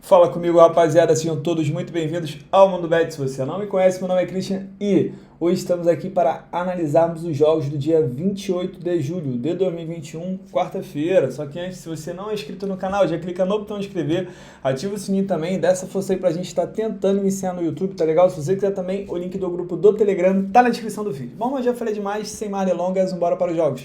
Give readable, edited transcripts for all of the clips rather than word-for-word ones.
Fala comigo, rapaziada, sejam todos muito bem-vindos ao Mundo Bet. Se você não me conhece, meu nome é Christian e hoje estamos aqui para analisarmos os jogos do dia 28 de julho de 2021, quarta-feira. Só que antes, se você não é inscrito no canal, já clica no botão de inscrever, ativa o sininho também, dá essa força aí pra gente estar tentando iniciar no YouTube, tá legal? Se você quiser também, o link do grupo do Telegram tá na descrição do vídeo. Bom, eu já falei demais, sem mais delongas, bora para os jogos.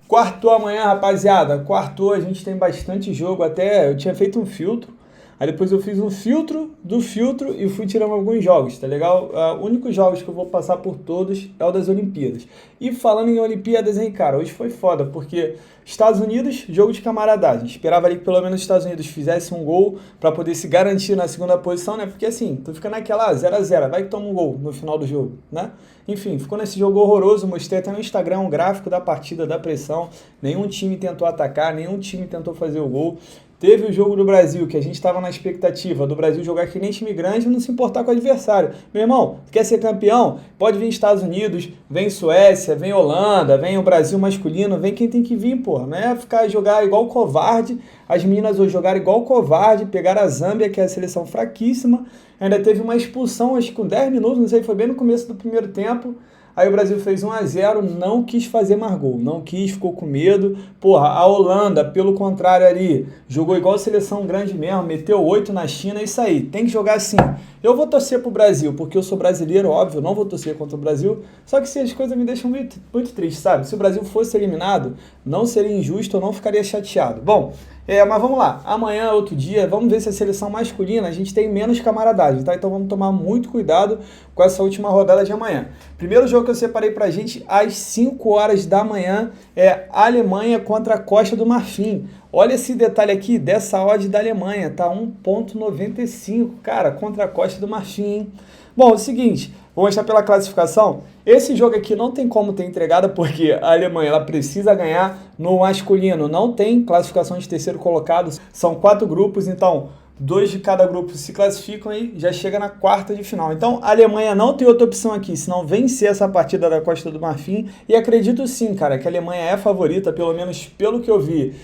Quartou amanhã, rapaziada. Quartou, a gente tem bastante jogo. Até eu tinha feito um filtro. Aí depois eu fiz um filtro do filtro e fui tirando alguns jogos, tá legal? Os únicos jogos que eu vou passar por todos é o das Olimpíadas. E falando em Olimpíadas, hein, cara, hoje foi foda, porque Estados Unidos, jogo de camaradagem. Esperava ali que pelo menos os Estados Unidos fizesse um gol pra poder se garantir na segunda posição, né? Porque assim, tu fica naquela 0x0, vai que toma um gol no final do jogo, né? Enfim, ficou nesse jogo horroroso, mostrei até no Instagram um gráfico da partida, da pressão. Nenhum time tentou atacar, nenhum time tentou fazer o gol. Teve o jogo do Brasil, que a gente estava na expectativa do Brasil jogar que nem time grande e não se importar com o adversário. Meu irmão, quer ser campeão? Pode vir Estados Unidos, vem Suécia, vem Holanda, vem o Brasil masculino, vem quem tem que vir, porra. Não é ficar jogar igual covarde. As meninas hoje jogaram igual covarde, pegaram a Zâmbia, que é a seleção fraquíssima. Ainda teve uma expulsão, acho que com 10 minutos, não sei, foi bem no começo do primeiro tempo. Aí o Brasil fez 1x0, não quis fazer mais gol, não quis, ficou com medo. Porra, a Holanda, pelo contrário ali, jogou igual seleção grande mesmo, meteu 8 na China, é isso aí, tem que jogar assim. Eu vou torcer pro Brasil, porque eu sou brasileiro, óbvio, não vou torcer contra o Brasil, só que se as coisas me deixam muito, muito triste, sabe? Se o Brasil fosse eliminado, não seria injusto, eu não ficaria chateado. Bom, mas vamos lá, amanhã é outro dia, vamos ver se a seleção masculina a gente tem menos camaradagem, tá? Então vamos tomar muito cuidado com essa última rodada de amanhã. Primeiro jogo que eu separei pra gente às 5 horas da manhã é Alemanha contra a Costa do Marfim. Olha esse detalhe aqui dessa odd da Alemanha, tá 1,95, cara, contra a Costa do Marfim, hein? Bom, é o seguinte, vou mostrar pela classificação. Esse jogo aqui não tem como ter entregada, porque a Alemanha ela precisa ganhar no masculino. Não tem classificação de terceiro colocado, são 4 grupos, então 2 de cada grupo se classificam e já chega na quarta de final. Então a Alemanha não tem outra opção aqui, senão vencer essa partida da Costa do Marfim. E acredito sim, cara, que a Alemanha é a favorita, pelo menos pelo que eu vi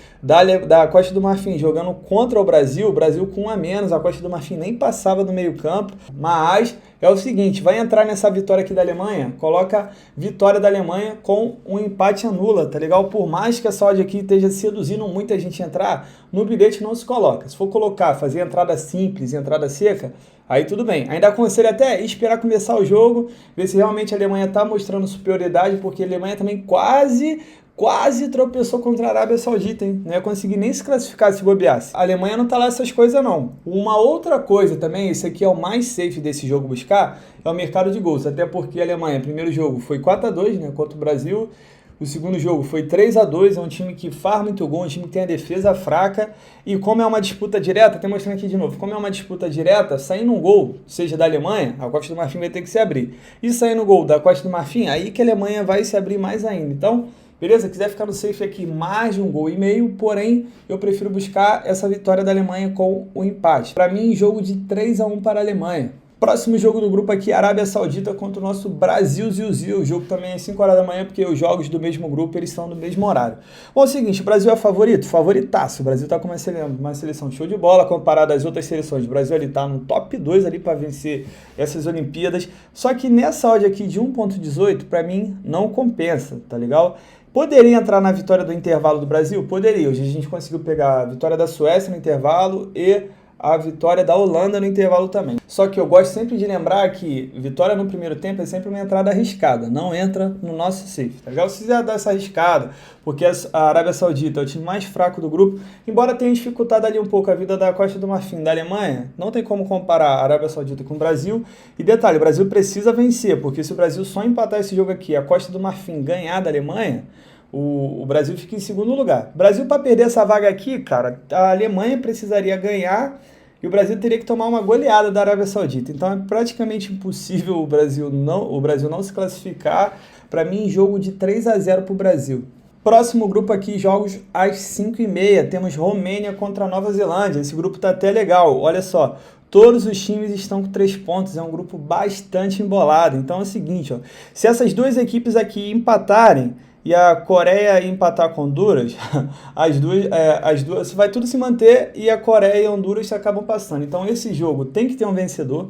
da Costa do Marfim jogando contra o Brasil com 1 a menos, a Costa do Marfim nem passava do meio campo, mas é o seguinte, vai entrar nessa vitória aqui da Alemanha, coloca vitória da Alemanha com um empate anula, tá legal? Por mais que essa odd aqui esteja seduzindo muita gente a entrar, no bilhete não se coloca. Se for colocar, fazer entrada simples, entrada seca, aí tudo bem. Ainda aconselho até esperar começar o jogo, ver se realmente a Alemanha está mostrando superioridade, porque a Alemanha também quase tropeçou contra a Arábia Saudita, hein? Não ia conseguir nem se classificar se bobeasse. A Alemanha não tá lá essas coisas, não. Uma outra coisa também, esse aqui é o mais safe desse jogo buscar, é o mercado de gols. Até porque a Alemanha, primeiro jogo foi 4x2, né, contra o Brasil. O segundo jogo foi 3x2, é um time que faz muito gol, um time que tem a defesa fraca. E como é uma disputa direta, até mostrando aqui de novo, como é uma disputa direta, saindo um gol, seja da Alemanha, a Costa do Marfim vai ter que se abrir. E saindo um gol da Costa do Marfim, aí que a Alemanha vai se abrir mais ainda. Então, beleza? Quiser ficar no safe aqui mais de 1,5 gols, porém eu prefiro buscar essa vitória da Alemanha com o empate. Para mim, jogo de 3x1 para a Alemanha. Próximo jogo do grupo aqui, Arábia Saudita contra o nosso Brasil Zil. O jogo também é 5 horas da manhã, porque os jogos do mesmo grupo, eles são do mesmo horário. Bom, é o seguinte, o Brasil é favorito? Favoritaço. O Brasil tá com uma seleção show de bola, comparado às outras seleções. O Brasil ele tá no top 2 ali para vencer essas Olimpíadas. Só que nessa odd aqui de 1,18, para mim, não compensa, tá legal? Poderia entrar na vitória do intervalo do Brasil? Poderia. Hoje a gente conseguiu pegar a vitória da Suécia no intervalo e a vitória da Holanda no intervalo também. Só que eu gosto sempre de lembrar que vitória no primeiro tempo é sempre uma entrada arriscada, não entra no nosso safe, tá legal? Se quiser dar essa arriscada, porque a Arábia Saudita é o time mais fraco do grupo, embora tenha dificultado ali um pouco a vida da Costa do Marfim, da Alemanha, não tem como comparar a Arábia Saudita com o Brasil. E detalhe, o Brasil precisa vencer, porque se o Brasil só empatar esse jogo aqui, a Costa do Marfim ganhar da Alemanha, o Brasil fica em segundo lugar. O Brasil, para perder essa vaga aqui, cara, a Alemanha precisaria ganhar e o Brasil teria que tomar uma goleada da Arábia Saudita. Então é praticamente impossível o Brasil não se classificar. Para mim, jogo de 3x0 para o Brasil. Próximo grupo aqui, jogos às 5h30. Temos Romênia contra a Nova Zelândia. Esse grupo tá até legal. Olha só, todos os times estão com 3 pontos. É um grupo bastante embolado. Então é o seguinte, ó, se essas duas equipes aqui empatarem e a Coreia empatar com Honduras, as duas vai tudo se manter e a Coreia e Honduras acabam passando. Então esse jogo tem que ter um vencedor.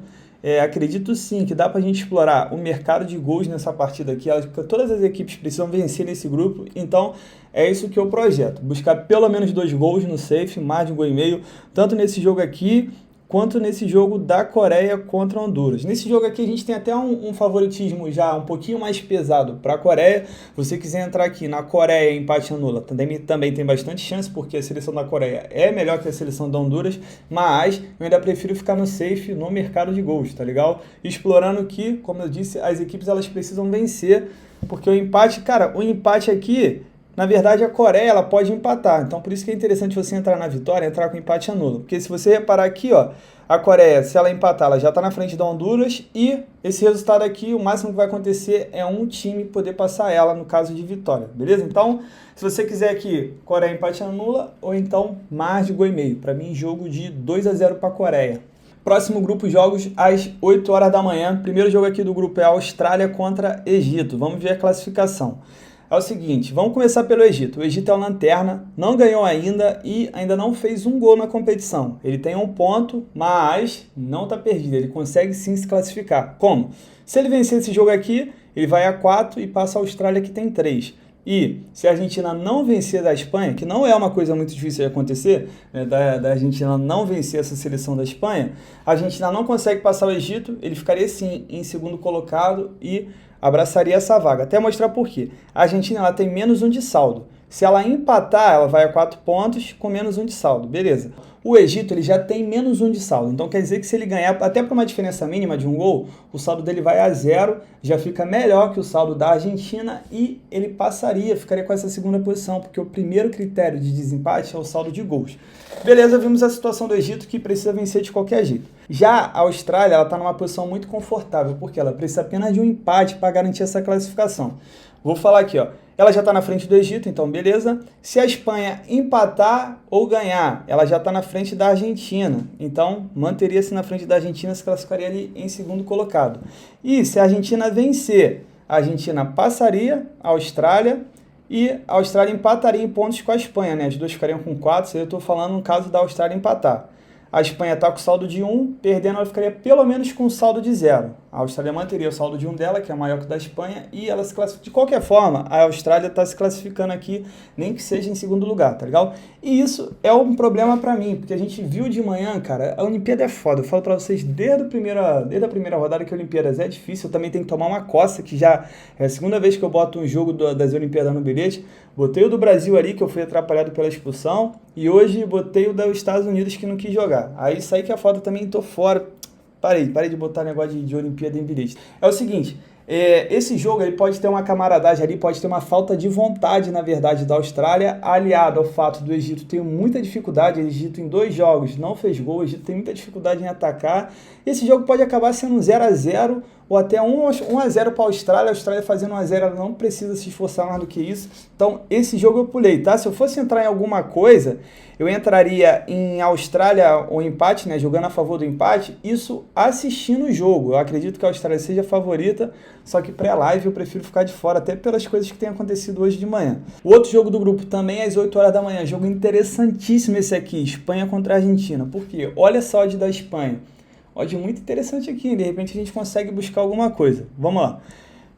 Acredito sim que dá pra gente explorar o mercado de gols nessa partida aqui. Todas as equipes precisam vencer nesse grupo, então é isso que eu projeto. Buscar pelo menos 2 gols no safe, mais de 1,5 gol, tanto nesse jogo aqui, quanto nesse jogo da Coreia contra Honduras. Nesse jogo aqui a gente tem até um favoritismo já um pouquinho mais pesado para a Coreia. Se você quiser entrar aqui na Coreia empate anula, também tem bastante chance, porque a seleção da Coreia é melhor que a seleção da Honduras, mas eu ainda prefiro ficar no safe, no mercado de gols, tá legal? Explorando que, como eu disse, as equipes elas precisam vencer, porque o empate, cara, o empate aqui, na verdade, a Coreia ela pode empatar. Então, por isso que é interessante você entrar na vitória, entrar com empate anula. Porque se você reparar aqui, ó, a Coreia, se ela empatar, ela já está na frente da Honduras. E esse resultado aqui, o máximo que vai acontecer é um time poder passar ela no caso de vitória. Beleza? Então, se você quiser aqui, Coreia empate anula, ou então mais de 1,5 gol. Para mim, jogo de 2-0 para a Coreia. Próximo grupo, jogos às 8 horas da manhã. Primeiro jogo aqui do grupo é Austrália contra Egito. Vamos ver a classificação. É o seguinte, vamos começar pelo Egito. O Egito é o lanterna, não ganhou ainda e ainda não fez um gol na competição. Ele tem 1 ponto, mas não está perdido. Ele consegue sim se classificar. Como? Se ele vencer esse jogo aqui, ele vai a 4 e passa a Austrália, que tem 3. E se a Argentina não vencer da Espanha, que não é uma coisa muito difícil de acontecer, né, da Argentina não vencer essa seleção da Espanha, a Argentina não consegue passar o Egito, ele ficaria sim em segundo colocado e abraçaria essa vaga. Até mostrar por quê. A Argentina ela tem menos 1 de saldo. Se ela empatar, ela vai a 4 pontos com menos 1 de saldo. Beleza. O Egito ele já tem menos 1 de saldo. Então quer dizer que se ele ganhar até por uma diferença mínima de 1 gol, o saldo dele vai a 0, já fica melhor que o saldo da Argentina e ele ficaria com essa segunda posição, porque o primeiro critério de desempate é o saldo de gols. Beleza, vimos a situação do Egito que precisa vencer de qualquer jeito. Já a Austrália está numa posição muito confortável, porque ela precisa apenas de um empate para garantir essa classificação. Vou falar aqui, ó. Ela já está na frente do Egito, então beleza. Se a Espanha empatar ou ganhar, ela já está na frente da Argentina. Então, manteria-se na frente da Argentina, se classificaria ali em segundo colocado. E se a Argentina vencer, a Argentina passaria a Austrália e a Austrália empataria em pontos com a Espanha, né? As duas ficariam com 4, se eu estou falando no caso da Austrália empatar. A Espanha está com saldo de 1, perdendo ela ficaria pelo menos com saldo de 0. A Austrália manteria o saldo de 1 dela, que é maior que o da Espanha, e ela se classifica. De qualquer forma, a Austrália está se classificando aqui, nem que seja em segundo lugar, tá legal? E isso é um problema para mim, porque a gente viu de manhã, cara, a Olimpíada é foda. Eu falo para vocês desde a primeira rodada que a Olimpíadas é difícil, eu também tenho que tomar uma coça, que já é a segunda vez que eu boto um jogo das Olimpíadas no bilhete. Botei o do Brasil ali, que eu fui atrapalhado pela expulsão, e hoje botei o dos Estados Unidos, que não quis jogar. Aí saí que a foto também tô fora. Parei de botar negócio de Olimpíada em bilhete. É o seguinte, esse jogo ele pode ter uma camaradagem ali, pode ter uma falta de vontade, na verdade, da Austrália, aliado ao fato do Egito ter muita dificuldade. O Egito em 2 jogos não fez gol, o Egito tem muita dificuldade em atacar. Esse jogo pode acabar sendo um 0-0 ou até 1-0 para a Austrália fazendo 1-0, ela não precisa se esforçar mais do que isso. Então, esse jogo eu pulei, tá? Se eu fosse entrar em alguma coisa, eu entraria em Austrália ou empate, né? Jogando a favor do empate, isso assistindo o jogo. Eu acredito que a Austrália seja a favorita, só que pré-live eu prefiro ficar de fora, até pelas coisas que têm acontecido hoje de manhã. O outro jogo do grupo também às 8 horas da manhã, jogo interessantíssimo esse aqui, Espanha contra a Argentina. Por quê? Olha só a odd da Espanha. Odd muito interessante aqui, de repente a gente consegue buscar alguma coisa. Vamos lá.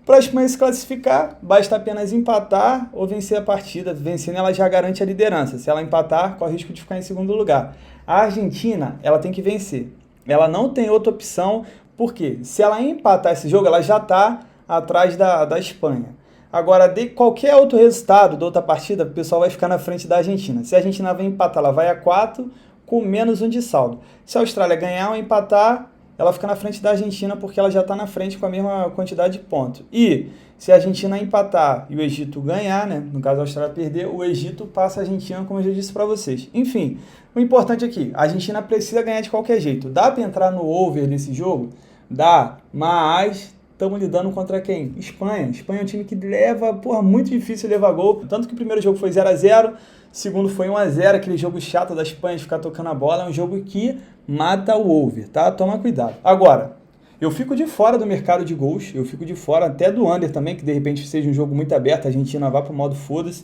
Para a Espanha se classificar, basta apenas empatar ou vencer a partida. Vencendo, ela já garante a liderança. Se ela empatar, corre o risco de ficar em segundo lugar. A Argentina, ela tem que vencer. Ela não tem outra opção, porque se ela empatar esse jogo, ela já está atrás da Espanha. Agora, de qualquer outro resultado da outra partida, o pessoal vai ficar na frente da Argentina. Se a Argentina vai empatar, ela vai a 4 com menos 1 de saldo. Se a Austrália ganhar ou empatar, ela fica na frente da Argentina porque ela já está na frente com a mesma quantidade de pontos. E se a Argentina empatar e o Egito ganhar, né, no caso a Austrália perder, o Egito passa a Argentina, como eu já disse para vocês. Enfim, o importante aqui, a Argentina precisa ganhar de qualquer jeito. Dá para entrar no over desse jogo? Dá, mas estamos lidando contra quem? Espanha. Espanha é um time que leva, muito difícil levar gol. Tanto que o primeiro jogo foi 0-0, segundo foi 1-0, aquele jogo chato da Espanha de ficar tocando a bola. É um jogo que mata o over, tá? Toma cuidado. Agora, Eu fico de fora do mercado de gols, eu fico de fora até do under também, que de repente seja um jogo muito aberto, a Argentina vá para o modo foda-se.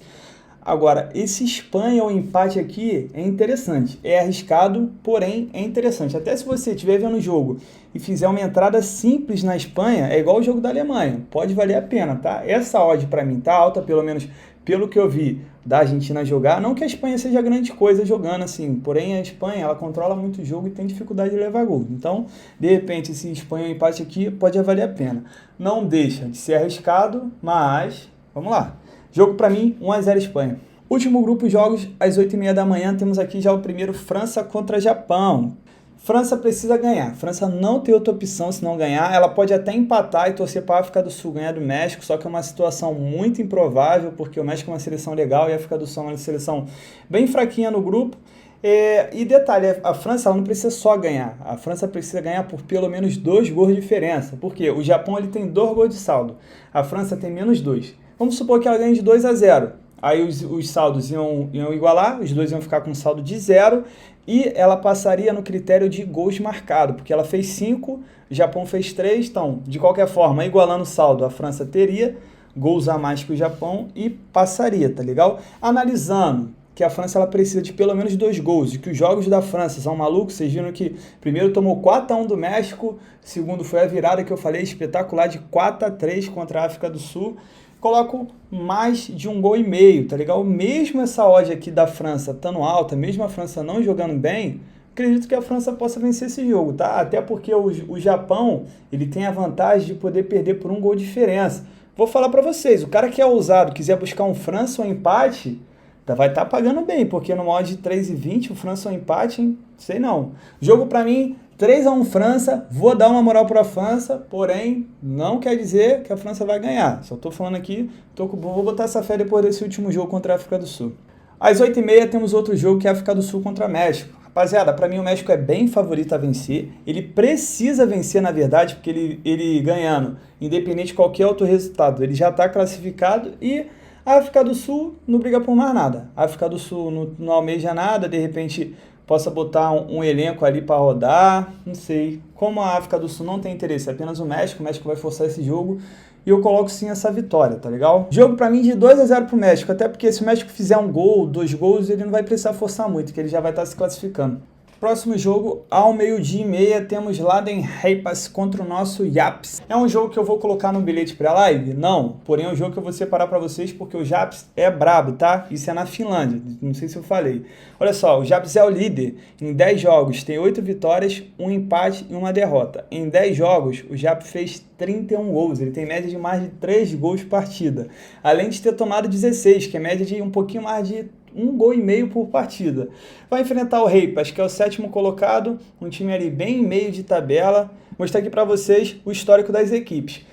Agora, esse Espanha ou empate aqui é interessante. É arriscado, porém é interessante. Até se você estiver vendo o jogo e fizer uma entrada simples na Espanha, é igual o jogo da Alemanha. Pode valer a pena, tá? Essa odd para mim tá alta, pelo menos pelo que eu vi da Argentina jogar. Não que a Espanha seja grande coisa jogando assim, porém a Espanha ela controla muito o jogo e tem dificuldade de levar gol. Então, de repente, esse Espanha ou empate aqui pode valer a pena. Não deixa de ser arriscado, mas vamos lá. Jogo para mim, 1-0 Espanha. Último grupo de jogos, às 8h30 da manhã, temos aqui já o primeiro França contra Japão. França precisa ganhar. França não tem outra opção se não ganhar. Ela pode até empatar e torcer para a África do Sul ganhar do México, só que é uma situação muito improvável, porque o México é uma seleção legal e a África do Sul é uma seleção bem fraquinha no grupo. E detalhe, a França ela não precisa só ganhar. A França precisa ganhar por pelo menos 2 gols de diferença. Porque o Japão ele tem 2 gols de saldo. A França tem menos 2. Vamos supor que ela ganhe de 2-0. Aí os saldos iam igualar, os dois iam ficar com saldo de 0 e ela passaria no critério de gols marcados, porque ela fez 5, o Japão fez 3, então, de qualquer forma, igualando o saldo, a França teria gols a mais que o Japão e passaria, tá legal? Analisando que a França ela precisa de pelo menos 2 gols, e que os jogos da França são malucos, vocês viram que primeiro tomou 4-1 do México, segundo foi a virada que eu falei, espetacular, de 4-3 contra a África do Sul. Coloco mais de 1,5 gols, tá legal? Mesmo essa odd aqui da França estando alta, mesmo a França não jogando bem, acredito que a França possa vencer esse jogo, tá? Até porque o Japão, ele tem a vantagem de poder perder por 1 gol de diferença. Vou falar para vocês, o cara que é ousado, quiser buscar um França ou empate, vai estar pagando bem, porque no odd de 3,20 o França ou empate, hein? Sei não. Jogo para mim, 3-1 França, vou dar uma moral para a França, porém, não quer dizer que a França vai ganhar. Só estou falando aqui, vou botar essa fé depois desse último jogo contra a África do Sul. Às 8h30 temos outro jogo que é a África do Sul contra México. Rapaziada, para mim o México é bem favorito a vencer. Ele precisa vencer, na verdade, porque ele ganhando, independente de qualquer outro resultado, ele já está classificado e a África do Sul não briga por mais nada. A África do Sul não almeja nada, de repente possa botar um elenco ali para rodar, não sei. Como a África do Sul não tem interesse, é apenas o México vai forçar esse jogo e eu coloco sim essa vitória, tá legal? Jogo para mim de 2-0 pro México, até porque se o México fizer 1 gol, 2 gols, ele não vai precisar forçar muito, que ele já vai estar se classificando. Próximo jogo, ao 12h30, temos Laden Reipas contra o nosso Japs. É um jogo que eu vou colocar no bilhete para live? Não, porém é um jogo que eu vou separar para vocês porque o Japs é brabo, tá? Isso é na Finlândia, não sei se eu falei. Olha só, o Japs é o líder em 10 jogos, tem 8 vitórias, 1 empate e 1 derrota. Em 10 jogos, o Japs fez 31 gols, ele tem média de mais de 3 gols por partida. Além de ter tomado 16, que é média de um pouquinho mais de 1,5 gols por partida. Vai enfrentar o Reipas, que é o 7º colocado, um time ali bem em meio de tabela. Vou mostrar aqui para vocês o histórico das equipes.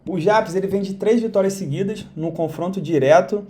O Japs ele vem de 3 vitórias seguidas no confronto direto.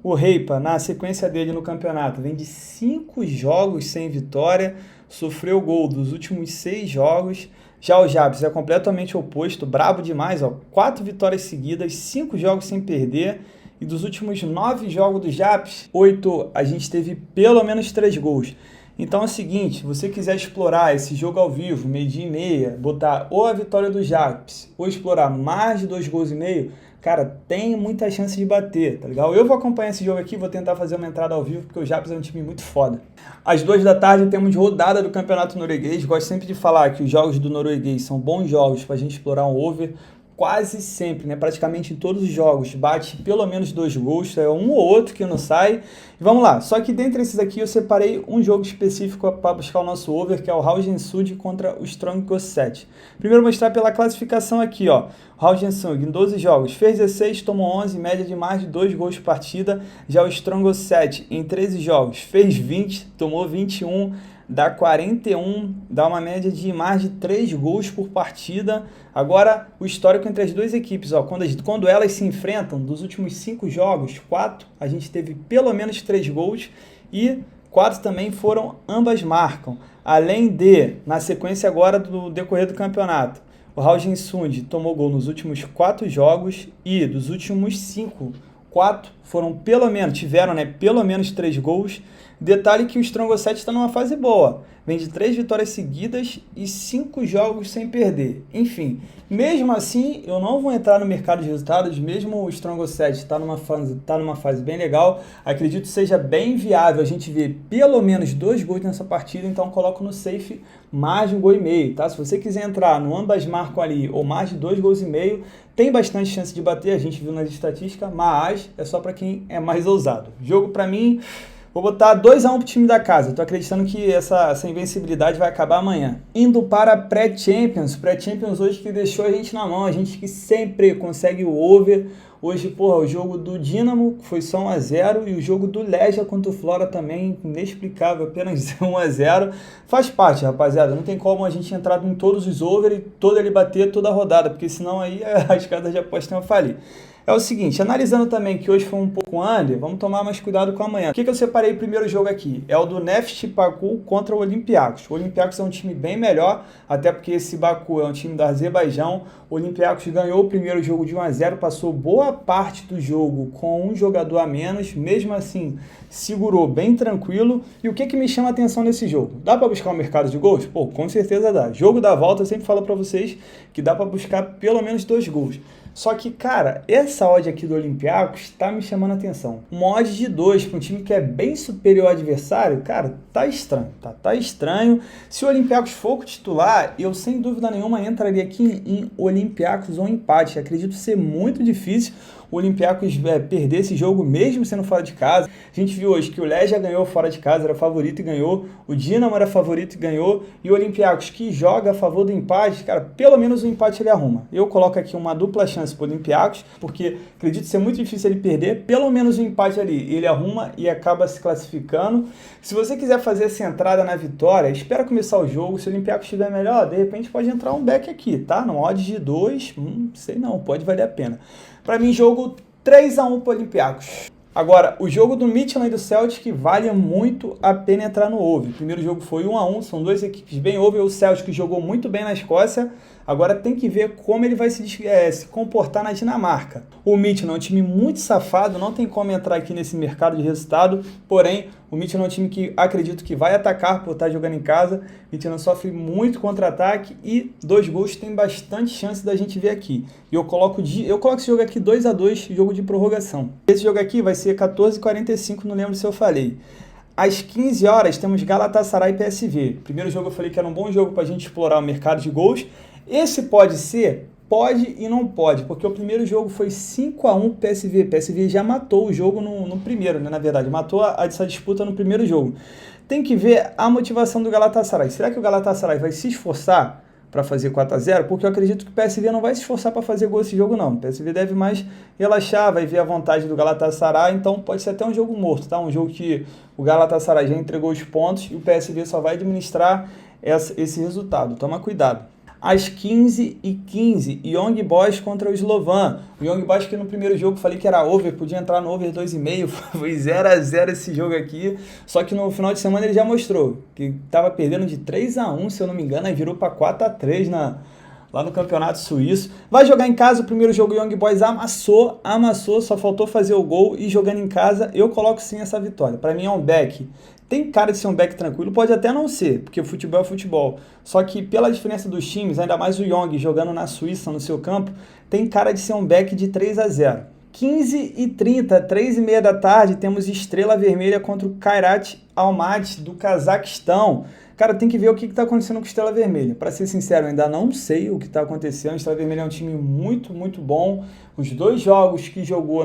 O Reipa, na sequência dele no campeonato, vem de 5 jogos sem vitória, sofreu gol dos últimos 6 jogos. Já o Japs é completamente oposto, brabo demais, ó, 4 vitórias seguidas, 5 jogos sem perder. E dos últimos 9 jogos do Japs, 8 a gente teve pelo menos 3 gols. Então é o seguinte, se você quiser explorar esse jogo ao vivo, 12h30, botar ou a vitória do Japs, ou explorar mais de 2,5 gols, cara, tem muita chance de bater, tá legal? Eu vou acompanhar esse jogo aqui, vou tentar fazer uma entrada ao vivo, porque o Japs é um time muito foda. Às 2 da tarde temos rodada do Campeonato Norueguês. Gosto sempre de falar que os jogos do norueguês são bons jogos pra gente explorar um over. Quase sempre, né? Praticamente em todos os jogos, bate pelo menos 2 gols, é um ou outro que não sai. E vamos lá, só que dentre esses aqui eu separei um jogo específico para buscar o nosso over, que é o Haugesund contra o Strongest 7. Primeiro mostrar pela classificação aqui, ó. O Haugesund em 12 jogos fez 16, tomou 11, média de mais de 2 gols por partida. Já o Strongest 7 em 13 jogos fez 20, tomou 21, dá 41, dá uma média de mais de 3 gols por partida. Agora, o histórico entre as duas equipes, ó, quando elas se enfrentam, dos últimos 5 jogos, 4, a gente teve pelo menos 3 gols e 4 também foram, ambas marcam. Além de, na sequência agora do decorrer do campeonato, o Haugesund tomou gol nos últimos 4 jogos e dos últimos 5, 4 foram tiveram pelo menos 3 gols. Detalhe que o Strongest 7 está numa fase boa. vem de 3 vitórias seguidas e 5 jogos sem perder. Enfim, mesmo assim, eu não vou entrar no mercado de resultados, mesmo o Strong 7 está numa fase bem legal, acredito que seja bem viável a gente ver pelo menos 2 gols nessa partida, então coloco no safe mais de 1,5 gol, tá? Se você quiser entrar no ambas marcam ali ou mais de 2,5 gols, tem bastante chance de bater, a gente viu nas estatísticas, mas é só para quem é mais ousado. Jogo para mim, vou botar 2-1 pro time da casa. Tô acreditando que essa invencibilidade vai acabar amanhã. Indo para pré-Champions. Pré-Champions hoje que deixou a gente na mão. A gente que sempre consegue o over. Hoje, porra, o jogo do Dinamo foi só 1-0 e o jogo do Legia contra o Flora também, inexplicável, apenas 1-0. Faz parte, rapaziada. Não tem como a gente entrar em todos os over e todo ele bater toda a rodada, porque senão aí as casas de aposta iam falir. É o seguinte, analisando também que hoje foi um pouco under, vamos tomar mais cuidado com amanhã. O que eu separei o primeiro jogo aqui? É o do Neft Baku contra o Olympiacos. O Olympiacos é um time bem melhor, até porque esse Baku é um time do Azerbaijão. O Olympiacos ganhou o primeiro jogo de 1-0, passou boa parte do jogo com um jogador a menos, mesmo assim segurou bem tranquilo. E o que me chama a atenção nesse jogo? Dá para buscar um mercado de gols? Pô, com certeza dá. Jogo da volta, eu sempre falo para vocês que dá para buscar pelo menos 2 gols. Só que, cara, essa odd aqui do Olympiacos tá me chamando a atenção. Uma odd de 2 para um time que é bem superior ao adversário, cara, tá estranho, tá estranho. Se o Olympiacos for o titular, eu sem dúvida nenhuma entraria aqui em Olympiacos ou empate. Acredito ser muito difícil o Olympiacos perder esse jogo mesmo sendo fora de casa. A gente viu hoje que o Legia ganhou fora de casa, era favorito e ganhou. O Dinamo era favorito e ganhou. E o Olympiacos que joga a favor do empate, cara, pelo menos o empate ele arruma. Eu coloco aqui uma dupla chance para o Olympiacos, porque acredito ser muito difícil ele perder. Pelo menos o empate ali ele arruma e acaba se classificando. Se você quiser fazer essa entrada na vitória, espera começar o jogo. Se o Olympiacos estiver melhor, de repente pode entrar um back aqui, tá? No odd de 2, sei não, pode valer a pena. Para mim, jogo 3-1 para o Olympiacos. Agora, o jogo do Midtjylland e do Celtic vale muito a pena entrar no over. O primeiro jogo foi 1-1, são 2 equipes bem over. O Celtic jogou muito bem na Escócia. Agora tem que ver como ele vai se comportar na Dinamarca. O Midtjylland é um time muito safado, não tem como entrar aqui nesse mercado de resultado. Porém, o Midtjylland é um time que acredito que vai atacar por estar jogando em casa. O Midtjylland sofre muito contra-ataque e 2 gols tem bastante chance da gente ver aqui. E eu coloco esse jogo aqui 2-2, jogo de prorrogação. Esse jogo aqui vai ser 14h45, não lembro se eu falei. Às 15 horas temos Galatasaray e PSV. Primeiro jogo eu falei que era um bom jogo para a gente explorar o mercado de gols. Esse pode ser? Pode e não pode, porque o primeiro jogo foi 5-1 PSV. PSV já matou o jogo no primeiro, né? Na verdade, matou essa disputa no primeiro jogo. Tem que ver a motivação do Galatasaray. Será que o Galatasaray vai se esforçar para fazer 4-0? Porque eu acredito que o PSV não vai se esforçar para fazer gol esse jogo, não. O PSV deve mais relaxar, vai ver a vontade do Galatasaray, então pode ser até um jogo morto, tá? Um jogo que o Galatasaray já entregou os pontos e o PSV só vai administrar esse resultado. Toma cuidado. Às 15h15, Young Boys contra o Slovan. O Young Boys que no primeiro jogo falei que era over, podia entrar no over 2,5, foi 0-0 esse jogo aqui. Só que no final de semana ele já mostrou que estava perdendo de 3-1, se eu não me engano, aí virou para 4-3 lá no campeonato suíço. Vai jogar em casa, o primeiro jogo o Young Boys amassou, só faltou fazer o gol e jogando em casa eu coloco sim essa vitória. Para mim é um back. Tem cara de ser um back tranquilo, pode até não ser, porque o futebol é futebol. Só que pela diferença dos times, ainda mais o Young jogando na Suíça, no seu campo, tem cara de ser um back de 3-0. 15h30, 3h30 da tarde, temos Estrela Vermelha contra o Kairat Almaty do Cazaquistão. Cara, tem que ver o que está acontecendo com o Estrela Vermelha. Para ser sincero, eu ainda não sei o que está acontecendo. O Estrela Vermelha é um time muito, muito bom. Os 2 jogos que jogou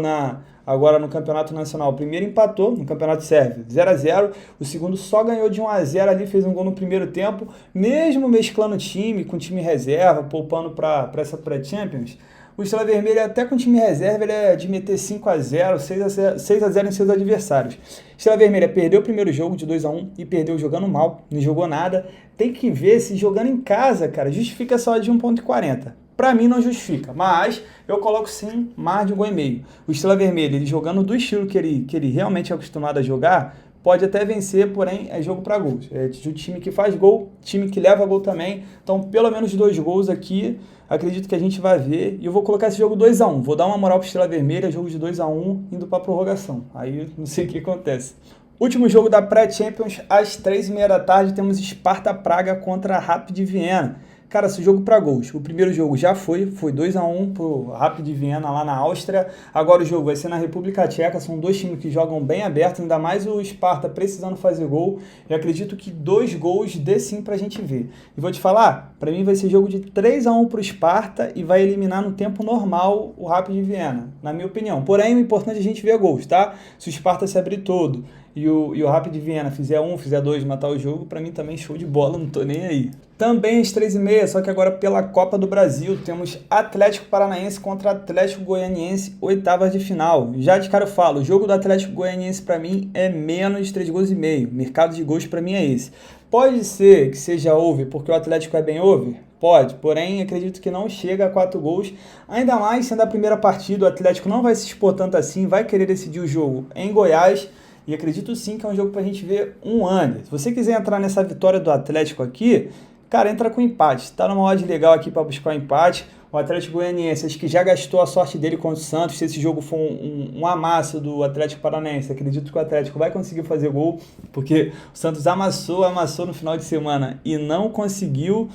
agora no Campeonato Nacional, o primeiro empatou no Campeonato Sérvio, 0-0. O segundo só ganhou de 1-0 ali, fez um gol no primeiro tempo. Mesmo mesclando time, com time reserva, poupando para essa pré-Champions, o Estrela Vermelha, até com time reserva, ele é de meter 5-0, 6-0 em seus adversários. Estrela Vermelha perdeu o primeiro jogo de 2-1 e perdeu jogando mal, não jogou nada. Tem que ver se jogando em casa, cara, justifica essa odd de 1,40. Para mim não justifica, mas eu coloco sim mais de 1,5 gol. O Estrela Vermelha, ele jogando do estilo que ele realmente é acostumado a jogar, pode até vencer, porém é jogo para gols. É o time que faz gol, time que leva gol também. Então, pelo menos 2 gols aqui, acredito que a gente vai ver. E eu vou colocar esse jogo 2-1. Vou dar uma moral para Estrela Vermelha, jogo de 2-1, indo para prorrogação. Aí não sei o que acontece. Último jogo da pré-Champions, às 3h30 da tarde, temos Sparta Praga contra a Rapid Viena. Cara, esse jogo para gols. O primeiro jogo já foi 2-1 pro Rapid Viena lá na Áustria. Agora o jogo vai ser na República Tcheca. São dois times que jogam bem aberto, ainda mais o Sparta precisando fazer gol. Eu acredito que 2 gols dê sim pra gente ver. E vou te falar, para mim vai ser jogo de 3-1 pro Sparta e vai eliminar no tempo normal o Rapid Viena, na minha opinião. Porém, o importante é a gente ver gols, tá? Se o Sparta se abrir todo e o Rapid Viena fizer 1, fizer 2, matar o jogo, para mim também show de bola, não tô nem aí. Também às 3h30, só que agora pela Copa do Brasil, temos Atlético Paranaense contra Atlético Goianiense, oitavas de final. Já de cara eu falo, o jogo do Atlético Goianiense para mim é menos de 3,5 gols. Mercado de gols para mim é esse. Pode ser que seja over, porque o Atlético é bem over? Pode, porém acredito que não chega a 4 gols. Ainda mais sendo a primeira partida, o Atlético não vai se expor tanto assim, vai querer decidir o jogo em Goiás. E acredito sim que é um jogo para a gente ver um under. Se você quiser entrar nessa vitória do Atlético aqui, cara, entra com empate. Tá numa odd legal aqui para buscar o empate. O Atlético Goianiense, acho que já gastou a sorte dele contra o Santos. Se esse jogo for um amasso do Atlético Paranaense, acredito que o Atlético vai conseguir fazer gol, porque o Santos amassou no final de semana e não conseguiu.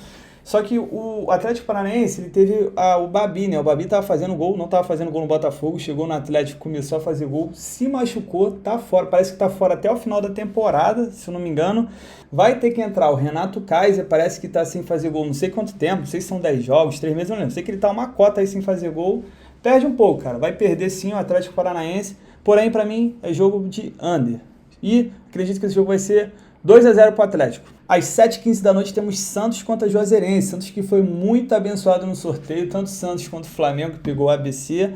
Só que o Atlético Paranaense, ele teve o Babi, né? O Babi tava fazendo gol, não tava fazendo gol no Botafogo, chegou no Atlético, começou a fazer gol, se machucou, tá fora, parece que tá fora até o final da temporada, se eu não me engano. Vai ter que entrar o Renato Kaiser, parece que tá sem fazer gol não sei quanto tempo, não sei se são 10 jogos, 3 meses, não lembro. Sei que ele tá uma cota aí sem fazer gol, perde um pouco, cara. Vai perder sim o Atlético Paranaense, porém pra mim é jogo de under. E acredito que esse jogo vai ser 2-0 pro Atlético. Às 7h15 da noite temos Santos contra Juazeirense. Santos que foi muito abençoado no sorteio, tanto Santos quanto Flamengo que pegou o ABC.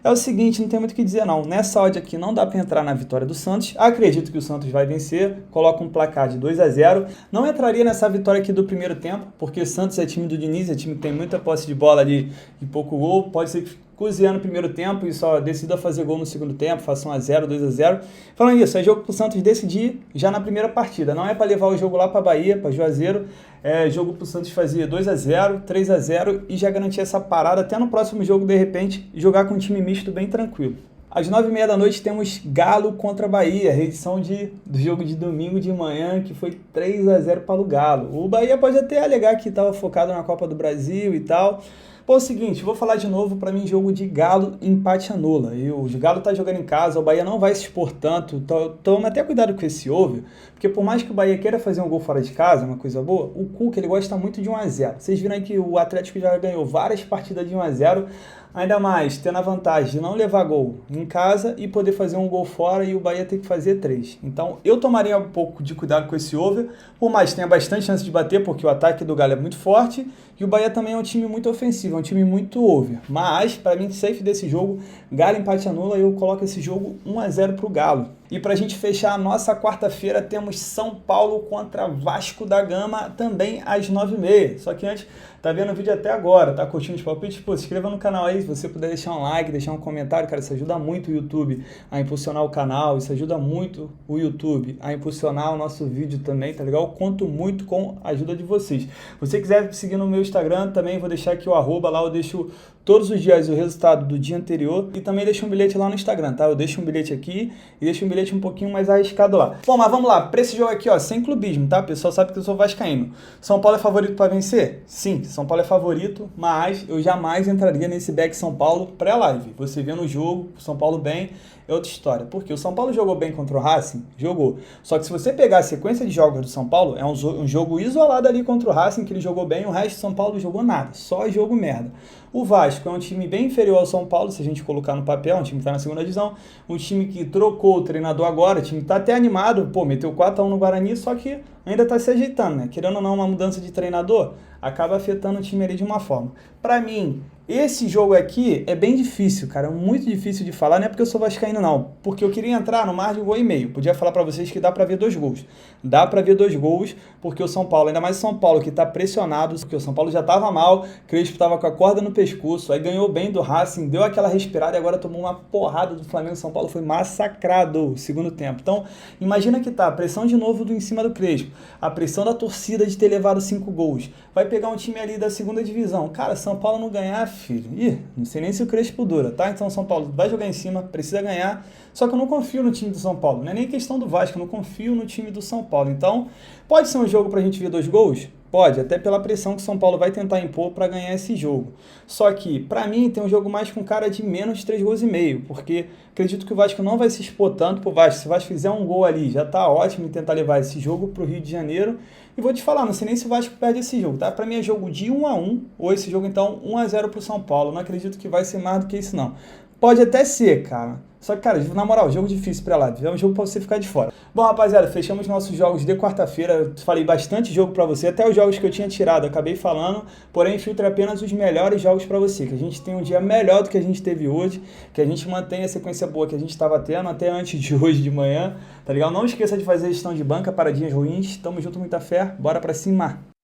É o seguinte, não tem muito o que dizer não. Nessa odd aqui não dá para entrar na vitória do Santos. Acredito que o Santos vai vencer. Coloca um placar de 2-0. Não entraria nessa vitória aqui do primeiro tempo, porque o Santos é time do Diniz, é time que tem muita posse de bola ali e pouco gol. Pode ser que cozinhar no primeiro tempo e só decida fazer gol no segundo tempo, faça 1-0, 2-0. Falando isso, é jogo pro Santos decidir já na primeira partida. Não é para levar o jogo lá para Bahia, para Juazeiro. É jogo pro Santos fazer 2-0, 3-0 e já garantir essa parada até no próximo jogo, de repente, jogar com um time misto bem tranquilo. Às 9h30 da noite temos Galo contra Bahia, reedição do jogo de domingo de manhã, que foi 3-0 para o Galo. O Bahia pode até alegar que estava focado na Copa do Brasil e tal. Pô, é o seguinte, vou falar de novo, para mim jogo de Galo empate anula. E o Galo tá jogando em casa, o Bahia não vai se expor tanto, toma até cuidado com esse over, porque por mais que o Bahia queira fazer um gol fora de casa, uma coisa boa, o Cuca ele gosta muito de 1-0. Vocês viram aí que o Atlético já ganhou várias partidas de 1-0, ainda mais tendo a vantagem de não levar gol em casa e poder fazer um gol fora e o Bahia ter que fazer 3. Então eu tomaria um pouco de cuidado com esse over, por mais que tenha bastante chance de bater, porque o ataque do Galo é muito forte e o Bahia também é um time muito ofensivo, é um time muito over. Mas, para mim, safe desse jogo, Galo empate anula e eu coloco esse jogo 1-0 pro Galo. E para a gente fechar a nossa quarta-feira, temos São Paulo contra Vasco da Gama, também às 9h30. Só que antes, tá vendo o vídeo até agora, tá curtindo os palpites? Pô, se inscreva no canal aí, se você puder deixar um like, deixar um comentário, cara, isso ajuda muito o YouTube a impulsionar o canal, isso ajuda muito o YouTube a impulsionar o nosso vídeo também, tá legal? Eu conto muito com a ajuda de vocês. Se você quiser seguir no meu Instagram, também vou deixar aqui o arroba, lá eu deixo todos os dias o resultado do dia anterior e também deixo um bilhete lá no Instagram, tá? Eu deixo um bilhete aqui e deixo um bilhete um pouquinho mais arriscado lá. Bom, mas vamos lá, pra esse jogo aqui, ó, sem clubismo, tá? O pessoal sabe que eu sou vascaíno. São Paulo é favorito pra vencer? Sim, São Paulo é favorito, mas eu jamais entraria nesse back São Paulo pré-live. Você vendo o jogo, São Paulo bem, é outra história. Porque o São Paulo jogou bem contra o Racing? Jogou. Só que se você pegar a sequência de jogos do São Paulo, é um jogo isolado ali contra o Racing, que ele jogou bem, o resto do São Paulo jogou nada, só jogo merda. O Vasco é um time bem inferior ao São Paulo, se a gente colocar no papel, um time que está na segunda divisão, um time que trocou o treinador agora, o time que está até animado, pô, meteu 4-1 no Guarani, só que ainda está se ajeitando, né? Querendo ou não, uma mudança de treinador acaba afetando o time ali de uma forma. Para mim, esse jogo aqui é bem difícil, cara, muito difícil de falar, não é porque eu sou vascaíno não, porque eu queria entrar no margem de 1,5, podia falar para vocês que dá para ver 2 gols, dá para ver 2 gols, porque o São Paulo, ainda mais o São Paulo que tá pressionado, porque o São Paulo já tava mal, Crespo tava com a corda no pescoço, aí ganhou bem do Racing, deu aquela respirada e agora tomou uma porrada do Flamengo. O São Paulo foi massacrado no segundo tempo, então imagina que tá, a pressão de novo em cima do Crespo, a pressão da torcida de ter levado 5 gols, vai pegar um time ali da segunda divisão, cara, São Paulo não ganhar, filho. Ih, não sei nem se o Crespo dura, tá? Então São Paulo vai jogar em cima, precisa ganhar. Só que eu não confio no time do São Paulo. Não é nem questão do Vasco, eu não confio no time do São Paulo. Então, pode ser um jogo pra gente ver 2 gols? Pode, até pela pressão que o São Paulo vai tentar impor para ganhar esse jogo. Só que, para mim, tem um jogo mais com cara de menos de 3 gols e meio, porque acredito que o Vasco não vai se expor tanto pro Vasco. Se o Vasco fizer um gol ali, já tá ótimo em tentar levar esse jogo pro Rio de Janeiro. E vou te falar, não sei nem se o Vasco perde esse jogo, tá? Para mim é jogo de 1-1, ou esse jogo então 1-0 pro São Paulo. Não acredito que vai ser mais do que isso, não. Pode até ser, cara. Só que, cara, na moral, jogo difícil pra lá. É um jogo pra você ficar de fora. Bom, rapaziada, fechamos nossos jogos de quarta-feira. Eu falei bastante jogo pra você. Até os jogos que eu tinha tirado, acabei falando. Porém, filtra apenas os melhores jogos pra você. Que a gente tenha um dia melhor do que a gente teve hoje. Que a gente mantenha a sequência boa que a gente estava tendo até antes de hoje de manhã. Tá legal? Não esqueça de fazer gestão de banca para dias ruins. Tamo junto, muita fé. Bora pra cima.